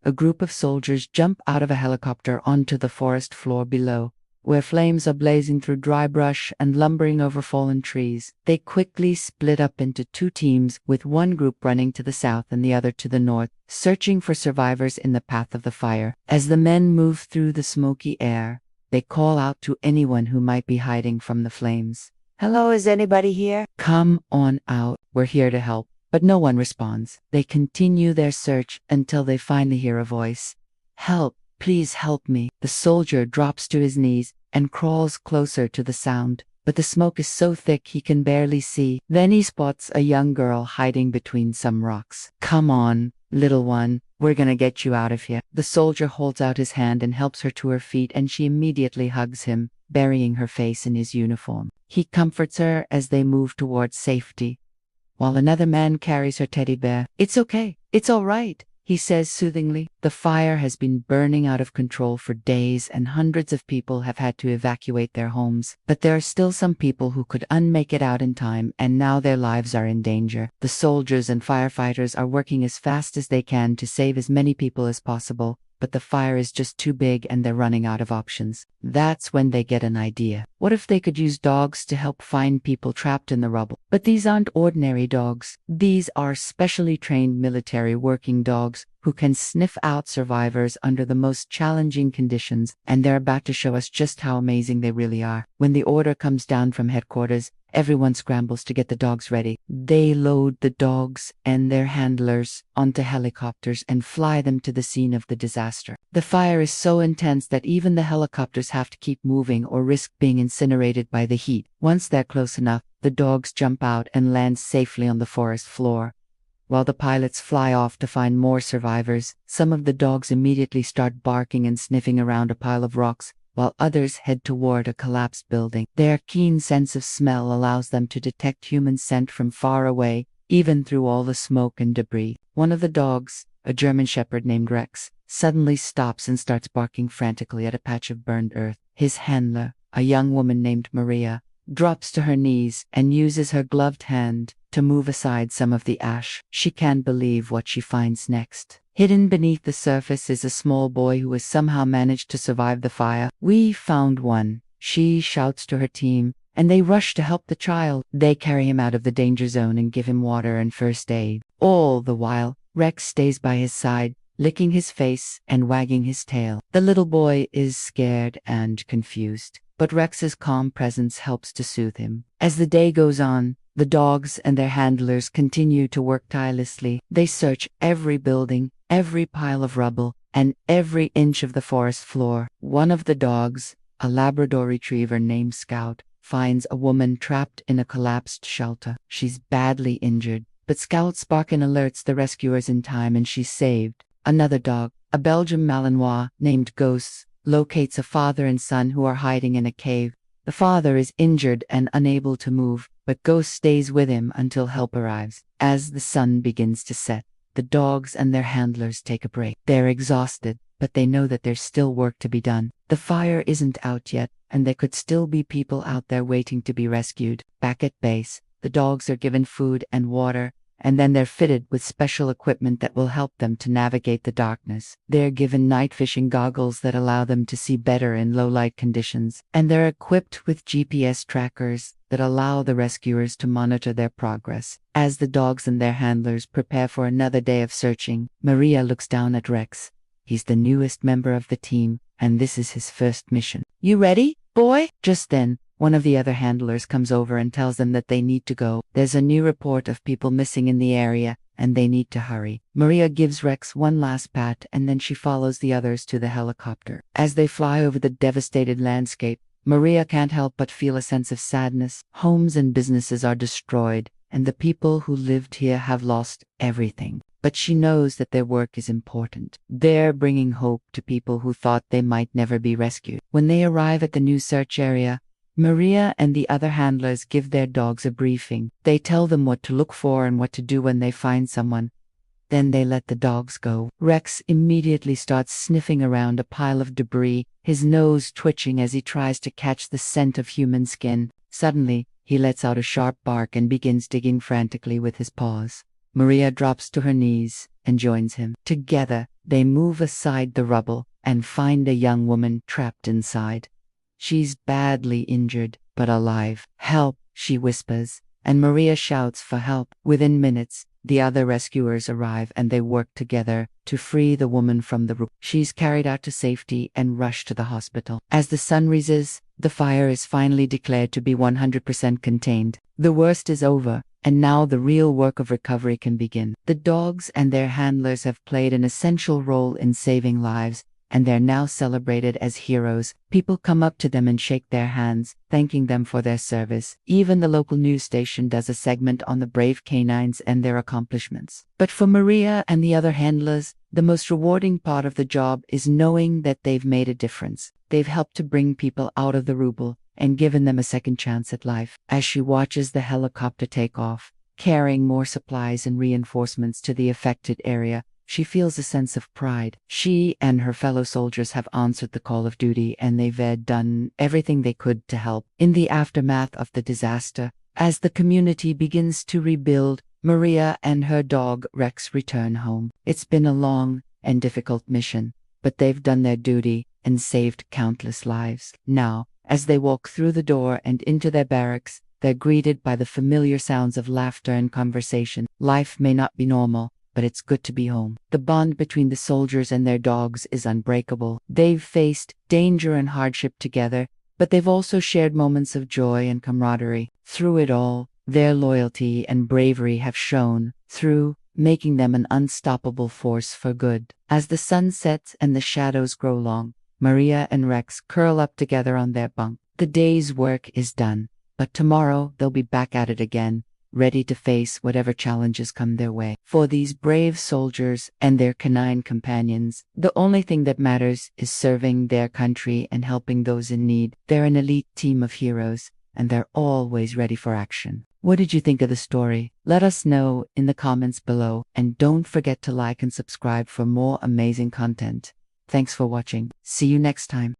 a group of soldiers jump out of a helicopter onto the forest floor below, where flames are blazing through dry brush and lumbering over fallen trees. They quickly split up into two teams, with one group running to the south and the other to the north, searching for survivors in the path of the fire. As the men move through the smoky air, they call out to anyone who might be hiding from the flames. "Hello, is anybody here? Come on out, we're here to help." But no one responds. They continue their search until they finally hear a voice. "Help, please help me." The soldier drops to his knees and crawls closer to the sound, but the smoke is so thick he can barely see. Then he spots a young girl hiding between some rocks. "Come on, little one, we're gonna get you out of here." The soldier holds out his hand and helps her to her feet, and she immediately hugs him, burying her face in his uniform. He comforts her as they move towards safety, while another man carries her teddy bear. "It's okay. It's all right," he says soothingly. The fire has been burning out of control for days, and hundreds of people have had to evacuate their homes. But there are still some people who could make it out in time, and now their lives are in danger. The soldiers and firefighters are working as fast as they can to save as many people as possible, but the fire is just too big and they're running out of options. That's when they get an idea. What if they could use dogs to help find people trapped in the rubble? But these aren't ordinary dogs. These are specially trained military working dogs who can sniff out survivors under the most challenging conditions, and they're about to show us just how amazing they really are. When the order comes down from headquarters, everyone scrambles to get the dogs ready. They load the dogs and their handlers onto helicopters and fly them to the scene of the disaster. The fire is so intense that even the helicopters have to keep moving or risk being incinerated by the heat. Once they're close enough, the dogs jump out and land safely on the forest floor. While the pilots fly off to find more survivors, some of the dogs immediately start barking and sniffing around a pile of rocks, while others head toward a collapsed building. Their keen sense of smell allows them to detect human scent from far away, even through all the smoke and debris. One of the dogs, a German shepherd named Rex, suddenly stops and starts barking frantically at a patch of burned earth. His handler, a young woman named Maria, drops to her knees and uses her gloved hand to move aside some of the ash. She can't believe what she finds next. Hidden beneath the surface is a small boy who has somehow managed to survive the fire. "We found one," she shouts to her team, and they rush to help the child. They carry him out of the danger zone and give him water and first aid. All the while, Rex stays by his side, licking his face and wagging his tail. The little boy is scared and confused, but Rex's calm presence helps to soothe him. As the day goes on, the dogs and their handlers continue to work tirelessly. They search every building, every pile of rubble, and every inch of the forest floor. One of the dogs, a Labrador retriever named Scout, finds a woman trapped in a collapsed shelter. She's badly injured, but Scout's barking alerts the rescuers in time and she's saved. Another dog, a Belgian Malinois named Ghost, locates a father and son who are hiding in a cave. The father is injured and unable to move, but Ghost stays with him until help arrives. As the sun begins to set, the dogs and their handlers take a break. They're exhausted, but they know that there's still work to be done. The fire isn't out yet, and there could still be people out there waiting to be rescued. Back at base, the dogs are given food and water, and then they're fitted with special equipment that will help them to navigate the darkness. They're given night fishing goggles that allow them to see better in low light conditions, and they're equipped with GPS trackers that allow the rescuers to monitor their progress. As the dogs and their handlers prepare for another day of searching, Maria looks down at Rex. He's the newest member of the team, and this is his first mission. "You ready, boy?" Just then, one of the other handlers comes over and tells them that they need to go. There's a new report of people missing in the area, and they need to hurry. Maria gives Rex one last pat, and then she follows the others to the helicopter. As they fly over the devastated landscape, Maria can't help but feel a sense of sadness. Homes and businesses are destroyed, and the people who lived here have lost everything. But she knows that their work is important. They're bringing hope to people who thought they might never be rescued. When they arrive at the new search area, Maria and the other handlers give their dogs a briefing. They tell them what to look for and what to do when they find someone. Then they let the dogs go. Rex immediately starts sniffing around a pile of debris, his nose twitching as he tries to catch the scent of human skin. Suddenly, he lets out a sharp bark and begins digging frantically with his paws. Maria drops to her knees and joins him. Together, They move aside the rubble and find a young woman trapped inside. She's badly injured, but alive. "Help," she whispers, and Maria shouts for help. Within minutes, the other rescuers arrive and they work together to free the woman from the roof. She's carried out to safety and rushed to the hospital. As the sun rises, the fire is finally declared to be 100% contained. The worst is over, and now the real work of recovery can begin. The dogs and their handlers have played an essential role in saving lives, and they're now celebrated as heroes. People come up to them and shake their hands, thanking them for their service. Even the local news station does a segment on the brave canines and their accomplishments. But for Maria and the other handlers, the most rewarding part of the job is knowing that they've made a difference. They've helped to bring people out of the rubble and given them a second chance at life. As she watches the helicopter take off, carrying more supplies and reinforcements to the affected area, she feels a sense of pride. She and her fellow soldiers have answered the call of duty, and they've done everything they could to help. In the aftermath of the disaster, as the community begins to rebuild, Maria and her dog Rex return home. It's been a long and difficult mission, but they've done their duty and saved countless lives. Now, as they walk through the door and into their barracks, they're greeted by the familiar sounds of laughter and conversation. Life may not be normal, but it's good to be home. The bond between the soldiers and their dogs is unbreakable. They've faced danger and hardship together, but they've also shared moments of joy and camaraderie. Through it all, their loyalty and bravery have shone through, making them an unstoppable force for good. As the sun sets and the shadows grow long, Maria and Rex curl up together on their bunk. The day's work is done, but tomorrow they'll be back at it again, ready to face whatever challenges come their way. For these brave soldiers and their canine companions, the only thing that matters is serving their country and helping those in need. They're an elite team of heroes, and they're always ready for action. What did you think of the story? Let us know in the comments below, and don't forget to like and subscribe for more amazing content. Thanks for watching. See you next time.